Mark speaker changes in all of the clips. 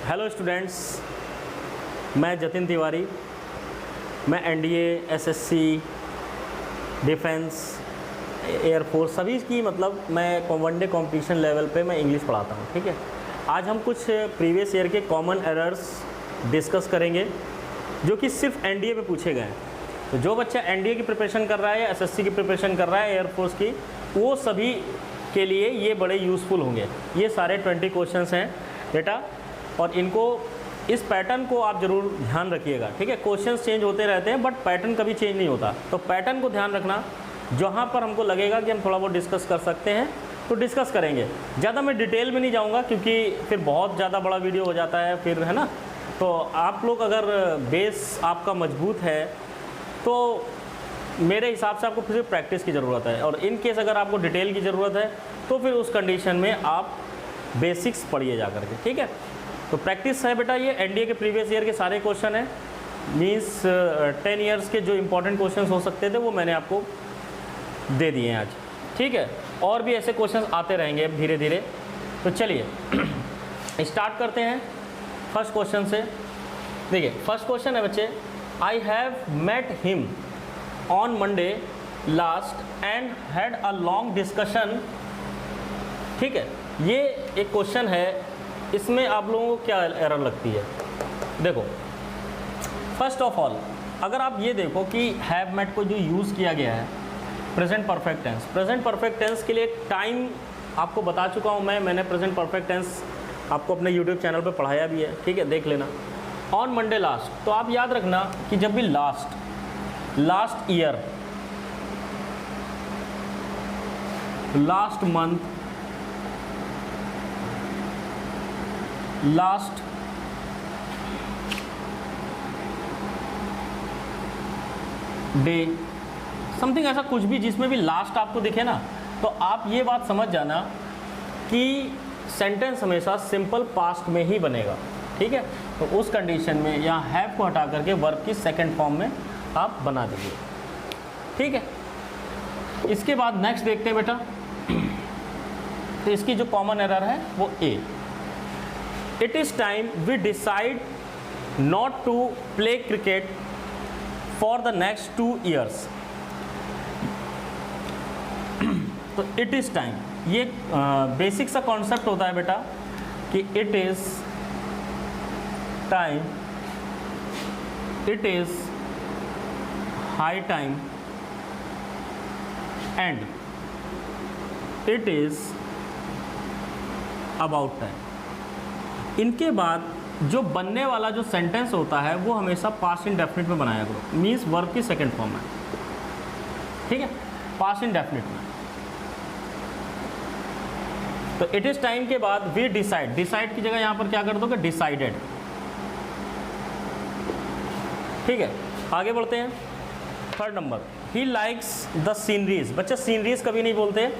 Speaker 1: Hello students, मैं जतिन तिवारी। मैं NDA, SSC, defence, air force सभी की मैं वनडे कंपटीशन लेवल पे मैं इंग्लिश पढ़ाता हूँ। ठीक है, आज हम कुछ प्रीवियस ईयर के कॉमन एरर्स डिस्कस करेंगे जो कि सिर्फ एनडीए में पूछे गए हैं। तो जो बच्चा एनडीए की प्रिपरेशन कर रहा है या एसएससी की प्रिपरेशन कर रहा है, एयरफोर्स की, वो सभी के लिए ये बड़े यूज़फुल होंगे। ये सारे 20 क्वेश्चंस हैं बेटा, और इनको इस पैटर्न को आप ज़रूर ध्यान रखिएगा। ठीक है, क्वेश्चंस चेंज होते रहते हैं बट पैटर्न कभी चेंज नहीं होता। तो पैटर्न को ध्यान रखना, जहाँ पर हमको लगेगा कि हम थोड़ा बहुत डिस्कस कर सकते हैं तो डिस्कस करेंगे। ज़्यादा मैं डिटेल में नहीं जाऊँगा क्योंकि फिर बहुत ज़्यादा बड़ा वीडियो हो जाता है फिर, है ना। तो आप लोग अगर बेस आपका मजबूत है तो मेरे हिसाब से आपको फिर प्रैक्टिस की ज़रूरत है, और इन केस अगर आपको डिटेल की ज़रूरत है तो फिर उस कंडीशन में आप बेसिक्स पढ़िए जा करके। ठीक है, तो प्रैक्टिस है बेटा। ये एनडीए के प्रीवियस ईयर के सारे क्वेश्चन हैं, मीन्स 10 ईयर्स के जो इंपॉर्टेंट क्वेश्चंस हो सकते थे वो मैंने आपको दे दिए हैं आज। ठीक है, और भी ऐसे क्वेश्चंस आते रहेंगे अब धीरे धीरे। तो चलिए स्टार्ट करते हैं फर्स्ट क्वेश्चन से। देखिए फर्स्ट क्वेश्चन है बच्चे, I have met him on Monday last and had a long discussion. ठीक है, ये एक क्वेश्चन है, इसमें आप लोगों को क्या एरर लगती है? देखो फर्स्ट ऑफ ऑल अगर आप ये देखो कि हैव मेट को जो यूज़ किया गया है present perfect tense, present perfect tense के लिए टाइम आपको बता चुका हूँ मैंने प्रेजेंट परफेक्ट टेंस आपको अपने यूट्यूब चैनल पे पढ़ाया भी है। ठीक है, देख लेना। ऑन मंडे लास्ट, तो आप याद रखना कि जब भी last year, last month, last day, something ऐसा कुछ भी जिसमें भी लास्ट आपको दिखे ना, तो आप ये बात समझ जाना कि सेंटेंस हमेशा सिंपल पास्ट में ही बनेगा। ठीक है, तो उस कंडीशन में यहाँ हैव को हटा करके वर्ब की सेकंड फॉर्म में आप बना दीजिए। ठीक है, इसके बाद नेक्स्ट देखते हैं बेटा। तो इसकी जो कॉमन एरर है वो ए, it is time we decide not to play cricket for the next 2 years। तो इट इज़ टाइम, ये बेसिक सा कॉन्सेप्ट होता है बेटा कि it is time, it is high time and it is about time. इनके बाद जो बनने वाला जो सेंटेंस होता है वो हमेशा पास्ट इंडेफिनिट में बनाया करो, मीन्स वर्ब की सेकंड फॉर्म में। ठीक है, पास्ट इंडेफिनिट में। तो इट इज टाइम के बाद वी डिसाइड, डिसाइड की जगह यहां पर क्या कर दोगे, डिसाइडेड। ठीक है, आगे बढ़ते हैं। Third number, he likes the sceneries. बच्चा सीनरीज कभी नहीं बोलते,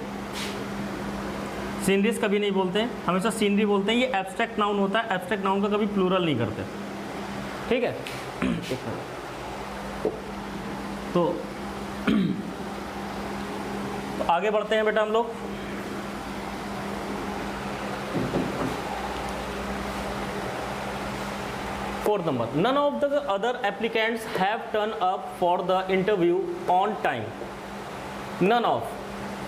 Speaker 1: सीनरीज कभी नहीं बोलते, हमेशा सीनरी बोलते हैं। ये एब्स्ट्रैक्ट नाउन होता है, एब्स्ट्रैक्ट नाउन का कभी प्लूरल नहीं करते। ठीक है, तो आगे बढ़ते हैं बेटा हम लोग। Fourth number, none of the other applicants have turn up for the interview on time. None of,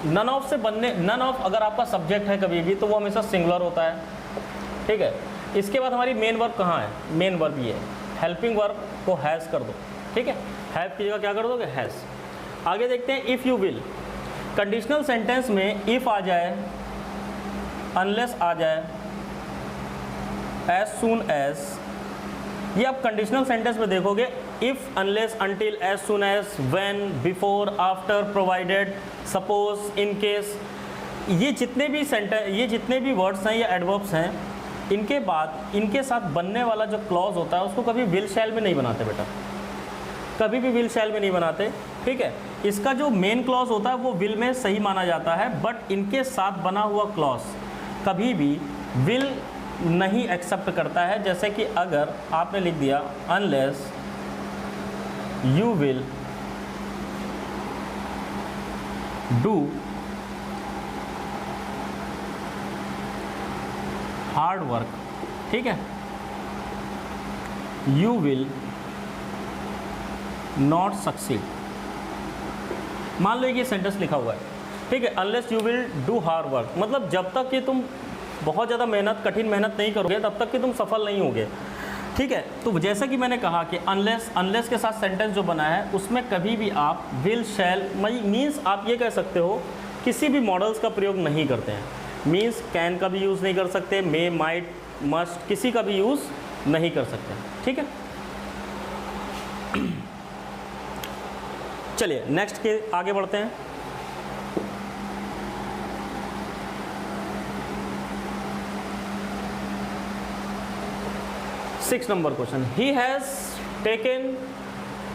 Speaker 1: none of से बनने, नन ऑफ अगर आपका सब्जेक्ट है कभी भी तो वो हमेशा सिंगुलर होता है। ठीक है, इसके बाद हमारी मेन वर्ब कहाँ है? मेन वर्ब ये, हेल्पिंग वर्ब को हैज़ कर दो। ठीक है, हैव की जगह क्या कर दोगे, हैज़। आगे देखते हैं, if you will. Conditional sentence में इफ़ आ जाए, अनलेस आ जाए, एज सून एज, ये आप कंडीशनल सेंटेंस में देखोगे, if, unless, until, as soon as, when, before, after, provided, suppose, in case, ये जितने भी सेंटेंस, ये जितने भी वर्ड्स हैं या एडवर्ब्स हैं, इनके बाद इनके साथ बनने वाला जो क्लॉज होता है उसको कभी विल शैल में नहीं बनाते बेटा, कभी भी विल शैल में नहीं बनाते। ठीक है, इसका जो मेन क्लॉज होता है वो विल में सही माना जाता है, बट इनके साथ बना हुआ क्लॉज कभी भी विल नहीं एक्सेप्ट करता है। जैसे कि अगर आपने लिख दिया unless you will do hard work, ठीक है, यू विल नॉट सक्सीड। मान लो ये सेंटेंस लिखा हुआ है, ठीक है, unless you will do hard work, मतलब जब तक कि तुम बहुत ज़्यादा मेहनत, कठिन मेहनत नहीं करोगे तब तक कि तुम सफल नहीं होगे, ठीक है। तो जैसा कि मैंने कहा कि अनलेस के साथ सेंटेंस जो बना है उसमें कभी भी आप विल, शैल मीन्स आप ये कह सकते हो किसी भी मॉडल्स का प्रयोग नहीं करते हैं, मीन्स कैन का भी यूज़ नहीं कर सकते, मे, माइट, मस्ट, किसी का भी यूज़ नहीं कर सकते, ठीक है। चलिए नेक्स्ट के आगे बढ़ते हैं। Six number question, he has taken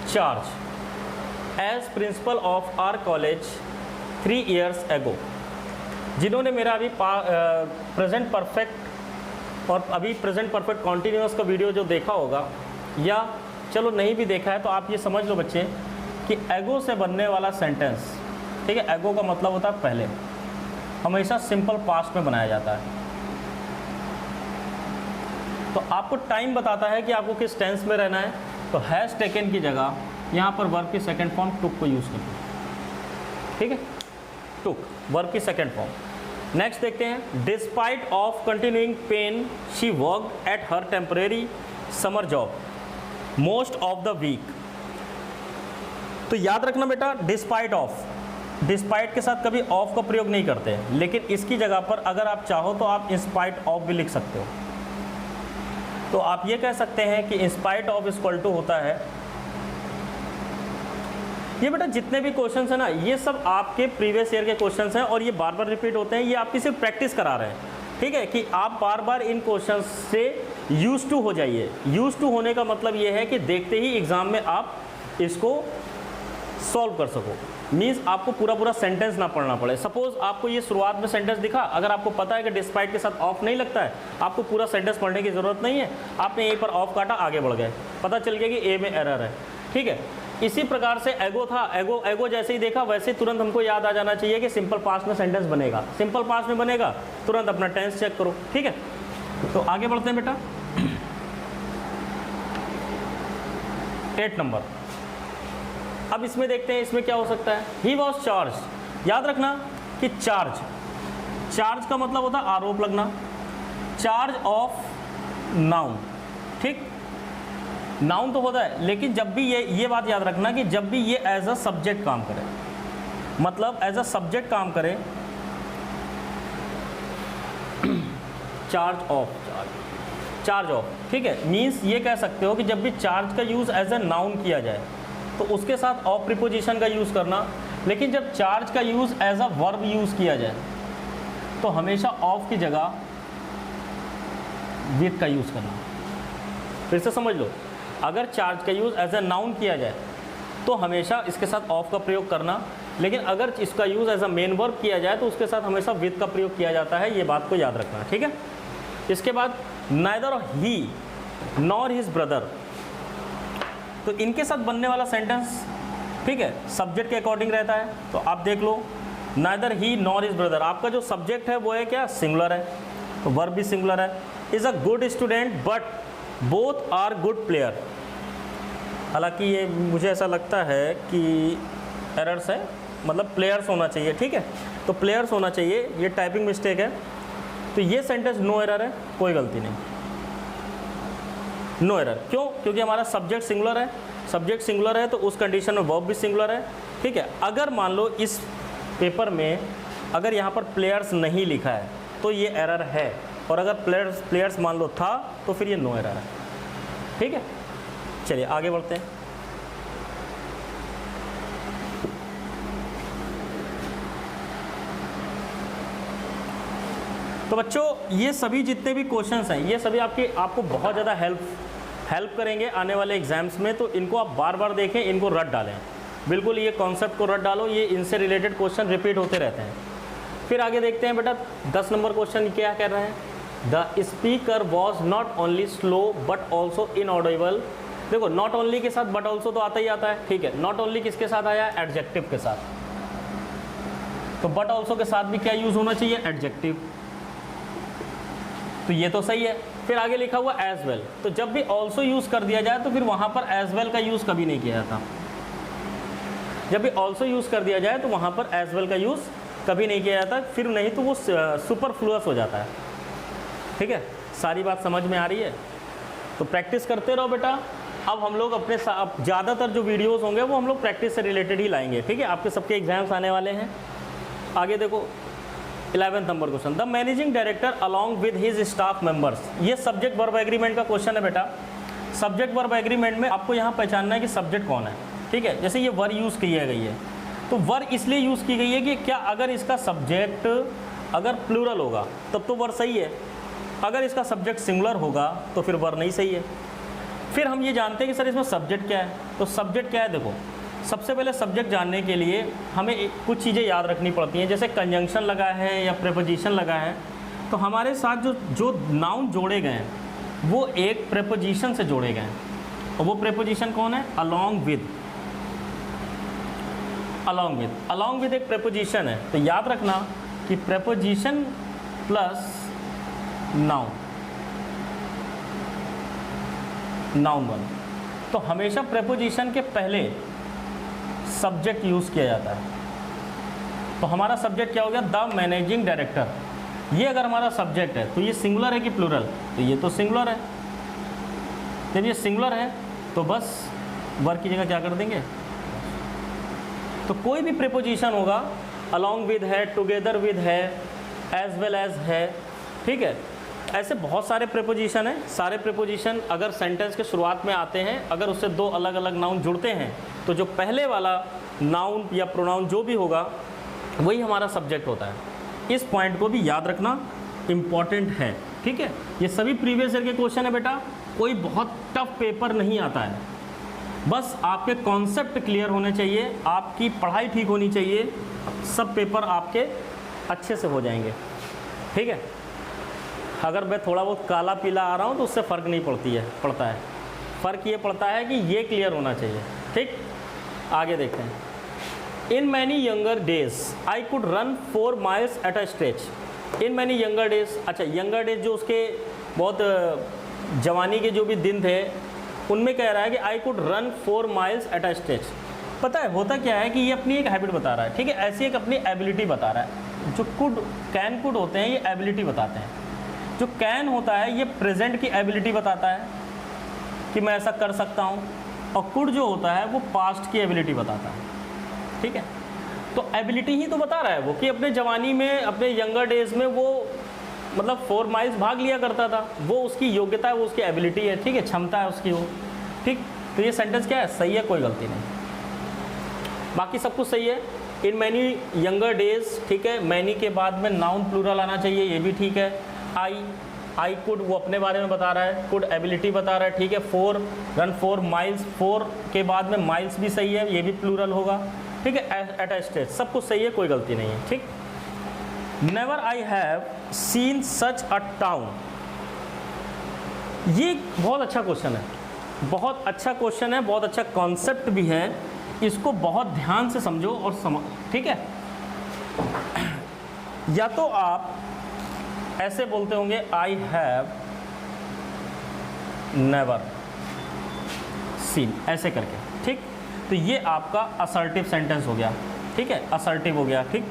Speaker 1: charge as principal of our college 3 years ago। जिन्होंने मेरा अभी प्रेजेंट परफेक्ट और अभी प्रेजेंट परफेक्ट कॉन्टीन्यूअस का वीडियो जो देखा होगा, या चलो नहीं भी देखा है तो आप ये समझ लो बच्चे कि एगो से बनने वाला सेंटेंस, ठीक है, एगो का मतलब होता है पहले, हमेशा सिंपल पास्ट में बनाया जाता है। तो आपको टाइम बताता है कि आपको किस टेंस में रहना है, तो हैज़ टेकन की जगह यहाँ पर वर्ब की सेकेंड फॉर्म टुक को यूज़ करिए, ठीक है, टुक वर्ब की सेकेंड फॉर्म। नेक्स्ट देखते हैं, despite of continuing pain she worked at her temporary summer job most of the week. तो याद रखना बेटा, डिस्पाइट ऑफ, डिस्पाइट के साथ कभी ऑफ का प्रयोग नहीं करते हैं, लेकिन इसकी जगह पर अगर आप चाहो तो आप इंस्पाइट ऑफ भी लिख सकते हो। तो आप ये कह सकते हैं कि इंस्पाइट ऑफ इक्वल टू होता है, ये बेटा जितने भी क्वेश्चंस हैं ना, ये सब आपके प्रीवियस ईयर के क्वेश्चंस हैं और ये बार बार रिपीट होते हैं, ये आपकी सिर्फ प्रैक्टिस करा रहे हैं, ठीक है, कि आप बार बार इन क्वेश्चंस से यूज टू हो जाइए। यूज टू होने का मतलब ये है कि देखते ही एग्जाम में आप इसको सॉल्व कर सको, मीन्स आपको पूरा पूरा सेंटेंस ना पढ़ना पड़े। सपोज आपको ये शुरुआत में सेंटेंस दिखा, अगर आपको पता है कि डिस्पाइट के साथ ऑफ नहीं लगता है, आपको पूरा सेंटेंस पढ़ने की ज़रूरत नहीं है, आपने यहीं पर ऑफ काटा, आगे बढ़ गए, पता चल गया कि ए में एरर है, ठीक है। इसी प्रकार से एगो था, एगो जैसे ही देखा वैसे ही तुरंत हमको याद आ जाना चाहिए कि सिंपल पास्ट में सेंटेंस बनेगा, सिंपल पास्ट में बनेगा, तुरंत अपना टेंस चेक करो, ठीक है। तो आगे बढ़ते हैं बेटा, 8 नंबर। अब इसमें देखते हैं इसमें क्या हो सकता है। ही वॉज चार्ज, याद रखना कि चार्ज का मतलब होता है आरोप लगना, चार्ज ऑफ नाउन, ठीक, नाउन तो होता है, लेकिन जब भी ये बात याद रखना कि जब भी ये एज अ सब्जेक्ट काम करे, मतलब एज अ सब्जेक्ट काम करे, चार्ज ऑफ, ठीक है, मीन्स ये कह सकते हो कि जब भी चार्ज का यूज़ एज अ नाउन किया जाए तो उसके साथ ऑफ प्रीपोजिशन का यूज़ करना, लेकिन जब चार्ज का use as a verb use किया जाए तो हमेशा ऑफ की जगह विद का यूज़ करना। फिर से समझ लो, अगर चार्ज का यूज़ एज अ नाउन किया जाए तो हमेशा इसके साथ ऑफ का प्रयोग करना, लेकिन अगर इसका use as a main verb किया जाए तो उसके साथ हमेशा विद का प्रयोग किया जाता है, ये बात को याद रखना, ठीक है। इसके बाद नाइदर ही नॉर हिज ब्रदर, तो इनके साथ बनने वाला सेंटेंस, ठीक है, सब्जेक्ट के अकॉर्डिंग रहता है। तो आप देख लो, नाइदर ही नॉर हिज ब्रदर, आपका जो सब्जेक्ट है वो है क्या, सिंगुलर है, तो वर्ब भी सिंगुलर है। Is a good student but both are good player, हालांकि ये मुझे ऐसा लगता है कि एरर्स है, मतलब प्लेयर्स होना चाहिए, ठीक है, तो प्लेयर्स होना चाहिए, ये टाइपिंग मिस्टेक है। तो ये सेंटेंस नो एरर है, कोई गलती नहीं, नो एरर। क्यों? क्योंकि हमारा सब्जेक्ट सिंगुलर है, सब्जेक्ट सिंगुलर है तो उस कंडीशन में वर्ब भी सिंगुलर है, ठीक है। अगर मान लो इस पेपर में अगर यहाँ पर प्लेयर्स नहीं लिखा है तो ये एरर है, और अगर प्लेयर्स मान लो था तो फिर ये नो एरर है, ठीक है। चलिए आगे बढ़ते हैं। तो बच्चों ये सभी जितने भी क्वेश्चंस हैं ये सभी आपको बहुत ज़्यादा हेल्प करेंगे आने वाले एग्जाम्स में, तो इनको आप बार बार देखें, इनको रट डालें, बिल्कुल ये कॉन्सेप्ट को रट डालो, ये इनसे रिलेटेड क्वेश्चन रिपीट होते रहते हैं। फिर आगे देखते हैं बेटा 10 नंबर क्वेश्चन क्या कह रहे हैं, the speaker was not only slow but also inaudible. देखो नॉट ओनली के साथ बट ऑल्सो तो आता ही आता है, ठीक है। नॉट ओनली किसके साथ आया, एडजेक्टिव के साथ, तो बट ऑल्सो के साथ भी क्या यूज़ होना चाहिए, एडजेक्टिव। तो ये तो सही है। फिर आगे लिखा हुआ एज वेल, तो जब भी ऑल्सो यूज़ कर दिया जाए तो फिर वहाँ पर एज वेल का यूज़ कभी नहीं किया जाता। जब भी ऑल्सो यूज़ कर दिया जाए तो वहाँ पर एज वेल का यूज़ कभी नहीं किया जाता, फिर नहीं तो वो सुपरफ्लुअस हो जाता है। ठीक है, सारी बात समझ में आ रही है? तो प्रैक्टिस करते रहो बेटा। अब हम लोग अपने ज़्यादातर जो वीडियोस होंगे वो हम लोग प्रैक्टिस से रिलेटेड ही लाएंगे। ठीक है, आपके सबके एग्जाम्स आने वाले हैं। आगे देखो 11 number question, the managing director along with his staff members. ये सब्जेक्ट वर्ब एग्रीमेंट का क्वेश्चन है बेटा। सब्जेक्ट वर्ब एग्रीमेंट में आपको यहाँ पहचानना है कि सब्जेक्ट कौन है। ठीक है, जैसे ये वर यूज़ की गई है, तो वर इसलिए यूज़ की गई है कि क्या अगर इसका सब्जेक्ट अगर प्लूरल होगा तब तो वर सही है, अगर इसका सब्जेक्ट सिंगुलर होगा तो फिर वर नहीं सही है। फिर हम ये जानते हैं कि सर इसमें सब्जेक्ट क्या है। तो सब्जेक्ट क्या है, देखो सबसे पहले सब्जेक्ट जानने के लिए हमें कुछ चीज़ें याद रखनी पड़ती हैं, जैसे कंजंक्शन लगा है या प्रेपोजिशन लगा है। तो हमारे साथ जो नाउन जोड़े गए हैं वो एक प्रेपोजिशन से जोड़े गए हैं, और वो प्रेपोजिशन कौन है, अलॉन्ग विद। अलॉन्ग विद एक प्रेपोजिशन है। तो याद रखना कि preposition plus noun, noun one, तो हमेशा प्रेपोजिशन के पहले सब्जेक्ट यूज़ किया जाता है। तो हमारा सब्जेक्ट क्या हो गया, द मैनेजिंग डायरेक्टर। ये अगर हमारा सब्जेक्ट है तो ये सिंगुलर है कि प्लूरल, तो ये तो सिंगुलर है। जब ये सिंगुलर है तो बस वर्ब की जगह क्या कर देंगे, तो कोई भी प्रेपोजिशन होगा, अलॉन्ग विद है, टुगेदर विद है, एज वेल एज है। ठीक है, ऐसे बहुत सारे प्रेपोजिशन हैं। सारे प्रेपोजिशन अगर सेंटेंस के शुरुआत में आते हैं, अगर उससे दो अलग अलग नाउन जुड़ते हैं तो जो पहले वाला नाउन या प्रोनाउन जो भी होगा वही हमारा सब्जेक्ट होता है। इस पॉइंट को भी याद रखना इम्पॉर्टेंट है। ठीक है, ये सभी प्रीवियस ईयर के क्वेश्चन है बेटा, कोई बहुत टफ पेपर नहीं आता है। बस आपके कॉन्सेप्ट क्लियर होने चाहिए, आपकी पढ़ाई ठीक होनी चाहिए, सब पेपर आपके अच्छे से हो जाएंगे। ठीक है, अगर मैं थोड़ा बहुत काला पीला आ रहा हूँ तो उससे फ़र्क नहीं पड़ता है। फ़र्क ये पड़ता है कि ये क्लियर होना चाहिए। ठीक, आगे देखते हैं। In many younger days I could run 4 miles at a stretch. In many younger days, अच्छा यंगर डेज जो उसके बहुत जवानी के जो भी दिन थे उनमें कह रहा है कि I could run 4 miles at a stretch. पता है होता क्या है कि ये अपनी एक हैबिट बता रहा है। ठीक है, ऐसी एक अपनी एबिलिटी बता रहा है। जो कुड कैन कुड होते हैं ये एबिलिटी बताते हैं। जो कैन होता है ये प्रेजेंट की एबिलिटी बताता है कि मैं ऐसा कर सकता हूँ, और कुड जो होता है वो पास्ट की एबिलिटी बताता है। ठीक है, तो एबिलिटी ही तो बता रहा है वो कि अपने जवानी में, अपने यंगर डेज में वो मतलब 4 miles भाग लिया करता था, वो उसकी योग्यता है, वो उसकी एबिलिटी है। ठीक है, क्षमता है उसकी वो। ठीक, तो ये सेंटेंस क्या है, सही है, कोई गलती नहीं, बाकी सब कुछ सही है। इन मैनी यंगर डेज, ठीक है, मैनी के बाद में नाउन प्लूरल आना चाहिए, ये भी ठीक है। आई कुड वो अपने बारे में बता रहा है, कुड एबिलिटी बता रहा है। ठीक है, 4 रन 4 miles, 4 के बाद में माइल्स भी सही है, ये भी प्लूरल होगा। ठीक है, एट अ स्टेज सब कुछ सही है, कोई गलती नहीं है। ठीक, never I have seen such a town. ये बहुत अच्छा क्वेश्चन है, बहुत अच्छा क्वेश्चन है, बहुत अच्छा कॉन्सेप्ट भी है। इसको बहुत ध्यान से समझो और ठीक है। या तो आप ऐसे बोलते होंगे आई हैव नेवर सीन, ऐसे करके। ठीक, तो ये आपका असर्टिव सेंटेंस हो गया। ठीक है, असर्टिव हो गया। ठीक,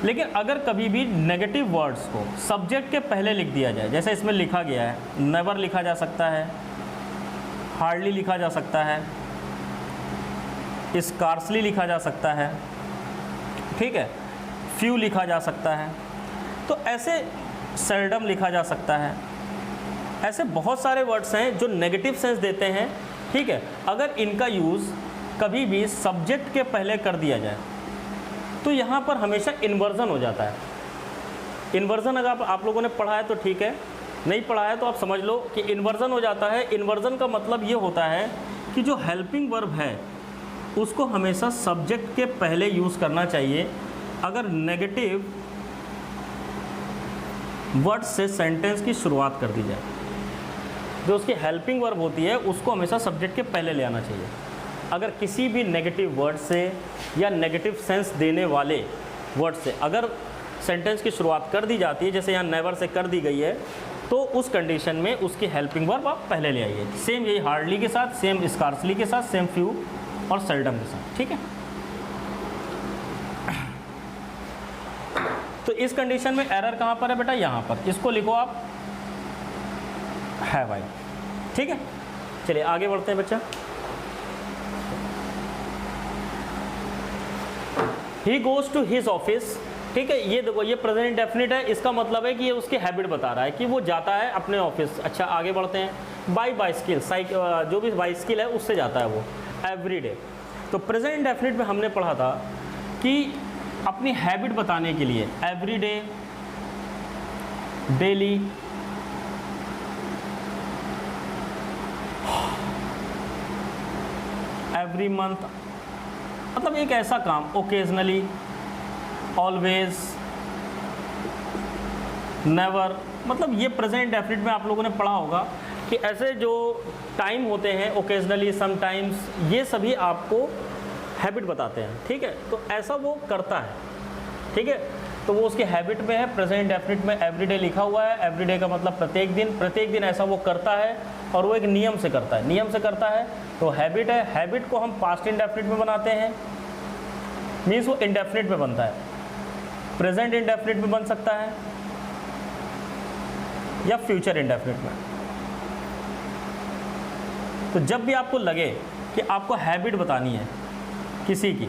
Speaker 1: लेकिन अगर कभी भी नेगेटिव वर्ड्स को सब्जेक्ट के पहले लिख दिया जाए, जैसे इसमें लिखा गया है, नेवर लिखा जा सकता है, हार्डली लिखा जा सकता है, स्कार्सली लिखा जा सकता है, ठीक है, फ्यू लिखा जा सकता है, तो ऐसे सेल्डम लिखा जा सकता है। ऐसे बहुत सारे वर्ड्स हैं जो नेगेटिव सेंस देते हैं। ठीक है, अगर इनका यूज़ कभी भी सब्जेक्ट के पहले कर दिया जाए तो यहाँ पर हमेशा इन्वर्जन हो जाता है। इन्वर्जन अगर आप लोगों ने पढ़ा है तो ठीक है, नहीं पढ़ा है तो आप समझ लो कि इन्वर्जन हो जाता है। इन्वर्जन का मतलब ये होता है कि जो हेल्पिंग वर्ब है उसको हमेशा सब्जेक्ट के पहले यूज़ करना चाहिए। अगर नेगेटिव वर्ड से सेंटेंस की शुरुआत कर दी जाए, जो उसकी हेल्पिंग वर्ब होती है उसको हमेशा सब्जेक्ट के पहले ले आना चाहिए। अगर किसी भी नेगेटिव वर्ड से या नेगेटिव सेंस देने वाले वर्ड से अगर सेंटेंस की शुरुआत कर दी जाती है, जैसे यहाँ नेवर से कर दी गई है, तो उस कंडीशन में उसकी हेल्पिंग वर्ब आप पहले ले आइए। सेम यही हार्डली के साथ, सेम स्कार्सली के साथ, सेम फ्यू और सेल्डम के साथ, ठीक है। तो इस कंडीशन में एरर कहाँ पर है बेटा, यहाँ पर, इसको लिखो आप हैव आई, ठीक है। चलिए आगे बढ़ते हैं बच्चा। He goes to his office, ठीक है। ये देखो ये प्रेजेंट इंडेफिनिट है, इसका मतलब है कि ये उसकी हैबिट बता रहा है कि वो जाता है अपने ऑफिस। अच्छा आगे बढ़ते हैं। बाई बाइसिकल, जो भी बाइसिकल है उससे जाता है वो एवरी डे। तो प्रेजेंट इंडेफिनिट में हमने पढ़ा था कि अपनी हैबिट बताने के लिए every day, daily, every month, मतलब एक ऐसा काम, ओकेजनली, ऑलवेज, नेवर, मतलब ये प्रेजेंट इंडेफिनिट में आप लोगों ने पढ़ा होगा कि ऐसे जो टाइम होते हैं, ओकेजनली, समटाइम्स, ये सभी आपको हैबिट बताते हैं, ठीक है। तो ऐसा वो करता है, ठीक है। तो वो उसकी हैबिट में है। प्रेजेंट इंडेफिनिट में एवरीडे लिखा हुआ है। एवरीडे का मतलब प्रत्येक दिन, प्रत्येक दिन ऐसा वो करता है और वो एक नियम से करता है, नियम से करता है, तो हैबिट है। हैबिट को हम पास्ट इंडेफिनिट में बनाते हैं, मीन्स वो इंडेफिनिट में बनता है। प्रेजेंट इंडेफिनिट में बन सकता है या फ्यूचर इंडेफिनिट में। तो जब भी आपको लगे कि आपको हैबिट बतानी है किसी की,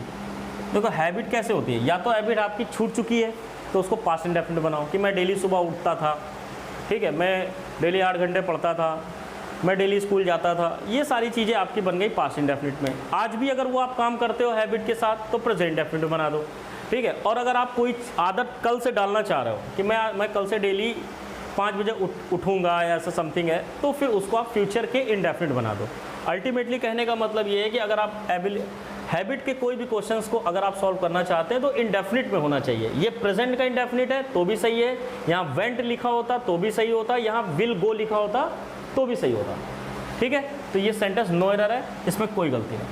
Speaker 1: देखो हैबिट कैसे होती है, या तो हैबिट आपकी छूट चुकी है तो उसको पास्ट इंडेफिनिट बनाओ कि मैं डेली सुबह उठता था, ठीक है, मैं डेली 8 घंटे पढ़ता था, मैं डेली स्कूल जाता था, ये सारी चीज़ें आपकी बन गई पास्ट इंडेफिनिट में। आज भी अगर वो आप काम करते हो हैबिट के साथ तो प्रेजेंट इंडेफिनिट बना दो, ठीक है। और अगर आप कोई आदत कल से डालना चाह रहे हो कि मैं कल से डेली 5 बजे उठूँगा या ऐसा समथिंग है, तो फिर उसको आप फ्यूचर के इंडेफिनिट बना दो। अल्टीमेटली कहने का मतलब ये है कि अगर आप हैबिट के कोई भी क्वेश्चंस को अगर आप सॉल्व करना चाहते हैं तो इंडेफिनिट में होना चाहिए। ये प्रेजेंट का इंडेफिनिट है तो भी सही है, यहाँ वेंट लिखा होता तो भी सही होता, यहाँ विल गो लिखा होता तो भी सही होता, ठीक है। तो ये सेंटेंस नो एरर है, इसमें कोई गलती नहीं।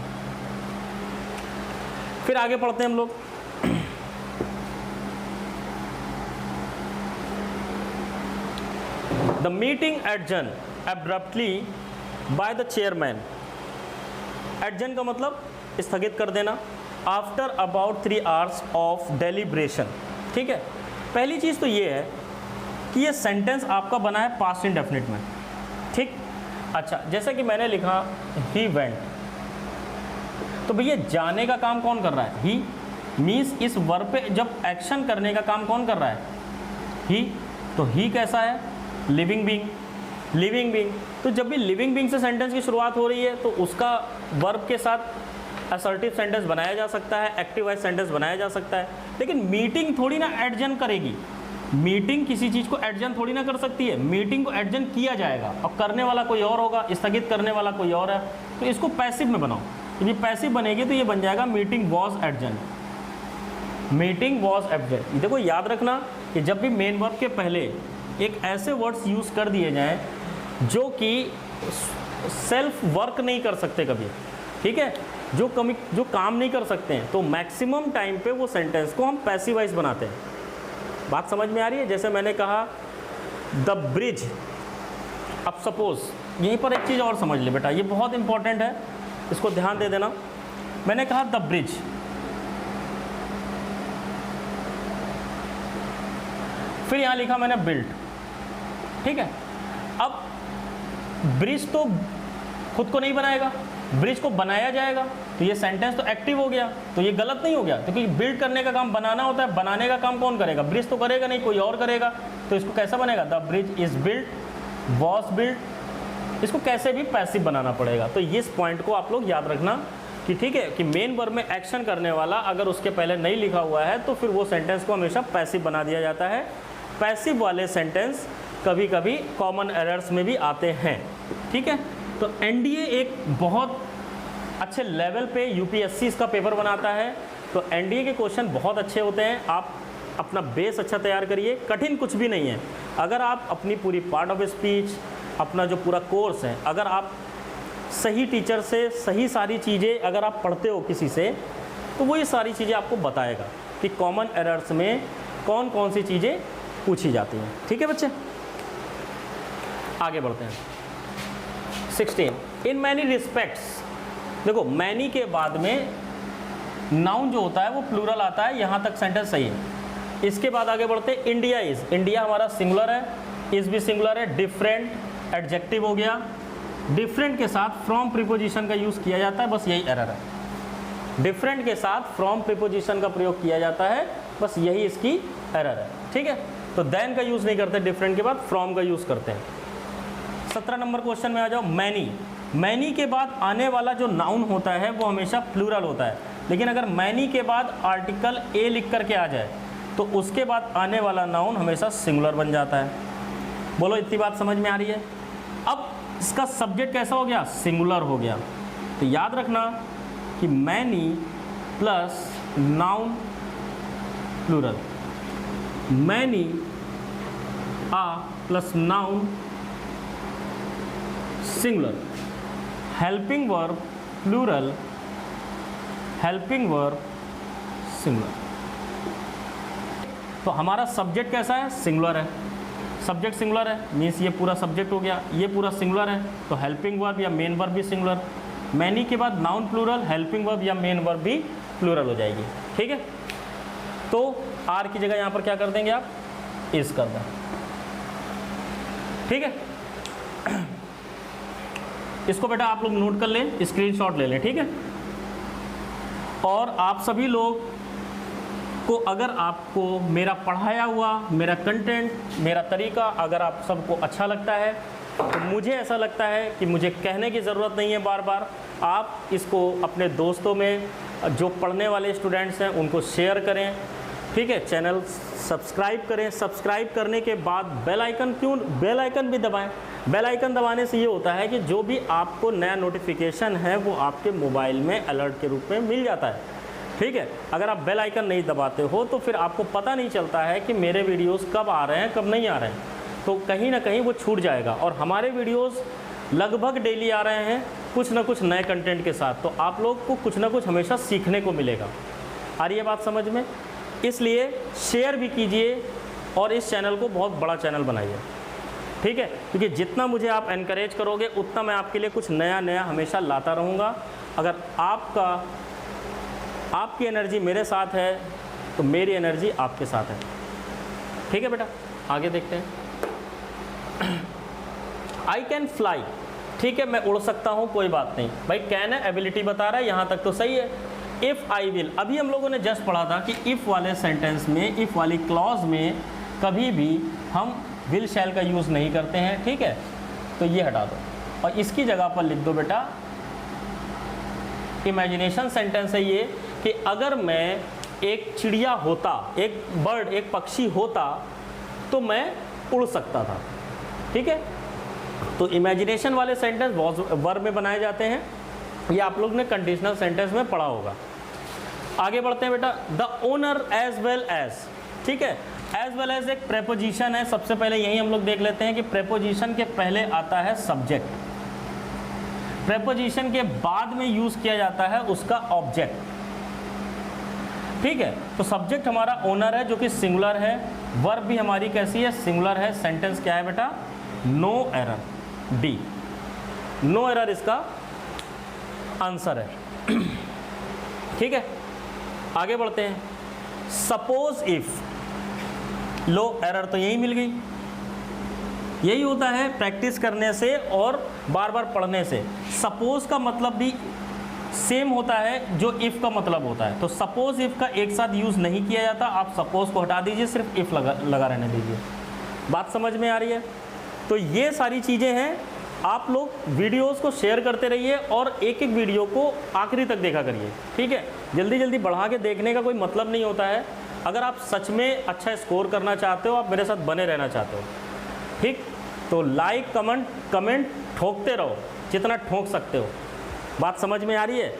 Speaker 1: फिर आगे पढ़ते हैं हम लोग। The meeting adjourned abruptly by the chairman. Adjourn का मतलब स्थगित कर देना। After about 3 hours of deliberation, ठीक है। पहली चीज़ तो ये है कि ये सेंटेंस आपका बना है पास्ट इंडेफिनिट में, ठीक। अच्छा जैसा कि मैंने लिखा he went, तो भैया जाने का काम कौन कर रहा है, he, मीन्स इस वर्ब पे जब एक्शन करने का काम कौन कर रहा है, he, तो he कैसा है, लिविंग बीइंग, लिविंग बीइंग। तो जब भी लिविंग बीइंग से सेंटेंस की शुरुआत हो रही है तो उसका वर्ब के साथ असर्टिव सेंटेंस बनाया जा सकता है, एक्टिव वाइज सेंटेंस बनाया जा सकता है। लेकिन मीटिंग थोड़ी ना एडजन करेगी, मीटिंग किसी चीज़ को एडजन थोड़ी ना कर सकती है। मीटिंग को एडजन किया जाएगा और करने वाला कोई और होगा, स्थगित करने वाला कोई और है, तो इसको पैसिव में बनाओ। यदि पैसिव बनेगी तो ये बन जाएगा meeting was adjourn, meeting was adjourn. देखो याद रखना कि जब भी मेन वर्ब के पहले एक ऐसे वर्ड्स यूज़ कर दिए जाएं जो कि सेल्फ वर्क नहीं कर सकते कभी, ठीक है, जो काम नहीं कर सकते हैं, तो मैक्सिमम टाइम पे वो सेंटेंस को हम पैसिवाइज बनाते हैं। बात समझ में आ रही है। जैसे मैंने कहा द ब्रिज, अब सपोज यहीं पर एक चीज़ और समझ ले बेटा, ये बहुत इंपॉर्टेंट है, इसको ध्यान दे देना। मैंने कहा द ब्रिज, फिर यहाँ लिखा मैंने बिल्ट, ठीक है। अब ब्रिज तो खुद को नहीं बनाएगा, ब्रिज को बनाया जाएगा, तो ये सेंटेंस तो एक्टिव हो गया, तो ये गलत नहीं हो गया, क्योंकि बिल्ड करने का काम बनाना होता है, बनाने का काम कौन करेगा, ब्रिज तो करेगा नहीं, कोई और करेगा। तो इसको कैसा बनेगा, the bridge is built, was built, इसको कैसे भी पैसिव बनाना पड़ेगा। तो इस पॉइंट को आप लोग याद रखना कि ठीक है कि मेन वर्ब में एक्शन करने वाला अगर उसके पहले नहीं लिखा हुआ है तो फिर वो सेंटेंस को हमेशा पैसिव बना दिया जाता है। पैसिव वाले सेंटेंस कभी कभी कॉमन एरर्स में भी आते हैं, ठीक है। तो एनडीए एक बहुत अच्छे लेवल पे यूपीएससी इसका पेपर बनाता है, तो एनडीए के क्वेश्चन बहुत अच्छे होते हैं। आप अपना बेस अच्छा तैयार करिए, कठिन कुछ भी नहीं है। अगर आप अपनी पूरी पार्ट ऑफ स्पीच, अपना जो पूरा कोर्स है, अगर आप सही टीचर से सही सारी चीज़ें अगर आप पढ़ते हो किसी से, तो वो ये सारी चीज़ें आपको बताएगा कि कॉमन एरर्स में कौन कौन सी चीज़ें पूछी जाती हैं, ठीक है बच्चे। आगे बढ़ते हैं 16, इन मैनी रिस्पेक्ट्स। देखो मैनी के बाद में नाउन जो होता है वो प्लूरल आता है, यहाँ तक सेंटेंस सही है। इसके बाद आगे बढ़ते हैं, इंडिया इज, इंडिया हमारा सिंगुलर है, इज भी सिंगुलर है। डिफरेंट एडजेक्टिव हो गया, डिफरेंट के साथ फ्रॉम प्रीपोजिशन का यूज़ किया जाता है, बस यही एरर है। डिफरेंट के साथ फ्रॉम प्रीपोजिशन का प्रयोग किया जाता है, बस यही इसकी एरर है, ठीक है। तो देन का यूज़ नहीं करते, डिफरेंट के बाद फ्रॉम का यूज़ करते हैं। 17 नंबर क्वेश्चन में आ जाओ, मैनी। मैनी के बाद आने वाला जो नाउन होता है वो हमेशा प्लूरल होता है, लेकिन अगर मैनी के बाद आर्टिकल ए लिख करके आ जाए तो उसके बाद आने वाला नाउन हमेशा सिंगुलर बन जाता है। बोलो इतनी बात समझ में आ रही है। अब इसका सब्जेक्ट कैसा हो गया, सिंगुलर हो गया। तो याद रखना कि many plus noun plural, many a plus noun singular, helping verb plural, helping verb singular. तो हमारा सब्जेक्ट कैसा है, सिंगुलर है। सब्जेक्ट सिंगुलर है मीन्स ये पूरा सब्जेक्ट हो गया, ये पूरा सिंगुलर है, तो हेल्पिंग वर्ब या मेन वर्ब भी सिंगुलर। मैनी के बाद नाउन प्लूरल, हेल्पिंग वर्ब या मेन वर्ब भी प्लूरल हो जाएगी, ठीक है। तो आर की जगह यहाँ पर क्या कर देंगे आप, इस कर दें, ठीक है। इसको बेटा आप लोग नोट कर लें, स्क्रीनशॉट ले लें, ठीक है। और आप सभी लोग को, अगर आपको मेरा पढ़ाया हुआ, मेरा कंटेंट, मेरा तरीका अगर आप सबको अच्छा लगता है तो मुझे ऐसा लगता है कि मुझे कहने की ज़रूरत नहीं है बार बार, आप इसको अपने दोस्तों में जो पढ़ने वाले स्टूडेंट्स हैं उनको शेयर करें, ठीक है। चैनल सब्सक्राइब करें, सब्सक्राइब करने के बाद बेल आइकन भी दबाएं। बेल आइकन दबाने से ये होता है कि जो भी आपको नया नोटिफिकेशन है वो आपके मोबाइल में अलर्ट के रूप में मिल जाता है, ठीक है। अगर आप बेल आइकन नहीं दबाते हो तो फिर आपको पता नहीं चलता है कि मेरे वीडियोस कब आ रहे हैं कब नहीं आ रहे हैं, तो कहीं ना कहीं वो छूट जाएगा। और हमारे वीडियोस लगभग डेली आ रहे हैं कुछ ना कुछ नए कंटेंट के साथ, तो आप लोग को कुछ ना कुछ हमेशा सीखने को मिलेगा। आ रही है बात समझ में? इसलिए शेयर भी कीजिए और इस चैनल को बहुत बड़ा चैनल बनाइए, ठीक है। क्योंकि जितना मुझे आप एनकरेज करोगे उतना मैं आपके लिए कुछ नया नया हमेशा लाता रहूँगा। अगर आपकी एनर्जी मेरे साथ है तो मेरी एनर्जी आपके साथ है, ठीक है बेटा। आगे देखते हैं। आई कैन फ्लाई, ठीक है, मैं उड़ सकता हूँ, कोई बात नहीं भाई। कैन है, एबिलिटी बता रहा है, यहाँ तक तो सही है। इफ़ आई विल, अभी हम लोगों ने जस्ट पढ़ा था कि इफ़ वाले सेंटेंस में, इफ़ वाली क्लॉज में कभी भी हम विल शैल का यूज़ नहीं करते हैं, ठीक है। तो ये हटा दो और इसकी जगह पर लिख दो बेटा इमेजिनेशन सेंटेंस है ये, कि अगर मैं एक चिड़िया होता, एक बर्ड, एक पक्षी होता तो मैं उड़ सकता था, ठीक है। तो इमेजिनेशन वाले सेंटेंस वर्ब में बनाए जाते हैं, ये आप लोग ने कंडीशनल सेंटेंस में पढ़ा होगा। आगे बढ़ते हैं बेटा, the owner as well as, ठीक है। एज वेल एज एक प्रेपोजिशन है, सबसे पहले यही हम लोग देख लेते हैं कि प्रेपोजिशन के पहले आता है सब्जेक्ट, प्रेपोजिशन के बाद में यूज किया जाता है उसका ऑब्जेक्ट, ठीक है। तो सब्जेक्ट हमारा ओनर है जो कि सिंगुलर है, वर्ब भी हमारी कैसी है, सिंगुलर है। सेंटेंस क्या है बेटा, no error, D, no error इसका आंसर है, ठीक है। आगे बढ़ते हैं, सपोज इफ, लो एरर तो यही मिल गई। यही होता है प्रैक्टिस करने से और बार बार पढ़ने से। सपोज का मतलब भी सेम होता है जो इफ़ का मतलब होता है, तो सपोज इफ़ का एक साथ यूज़ नहीं किया जाता। आप सपोज को हटा दीजिए, सिर्फ इफ़ लगा रहने दीजिए। बात समझ में आ रही है? तो ये सारी चीज़ें हैं। आप लोग वीडियोस को शेयर करते रहिए और एक एक वीडियो को आखिरी तक देखा करिए, ठीक है। जल्दी जल्दी बढ़ा के देखने का कोई मतलब नहीं होता है। अगर आप सच में अच्छा स्कोर करना चाहते हो, आप मेरे साथ बने रहना चाहते हो, ठीक, तो लाइक कमेंट ठोकते रहो जितना ठोक सकते हो। बात समझ में आ रही है?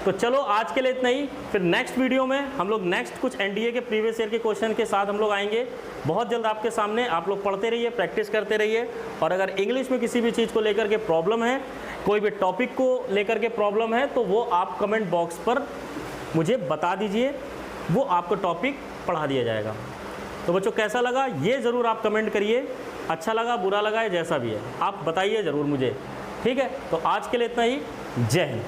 Speaker 1: तो चलो आज के लिए इतना ही। फिर नेक्स्ट वीडियो में हम लोग नेक्स्ट कुछ एनडीए के प्रीवियस ईयर के क्वेश्चन के साथ हम लोग आएंगे बहुत जल्द आपके सामने। आप लोग पढ़ते रहिए, प्रैक्टिस करते रहिए। और अगर इंग्लिश में किसी भी चीज़ को लेकर के प्रॉब्लम है, कोई भी टॉपिक को लेकर के प्रॉब्लम है, तो वो आप कमेंट बॉक्स पर मुझे बता दीजिए, वो आपको टॉपिक पढ़ा दिया जाएगा। तो बच्चों कैसा लगा ये ज़रूर आप कमेंट करिए। अच्छा लगा, बुरा लगा, या जैसा भी है आप बताइए ज़रूर मुझे, ठीक है। तो आज के लिए इतना ही, जय हिंद।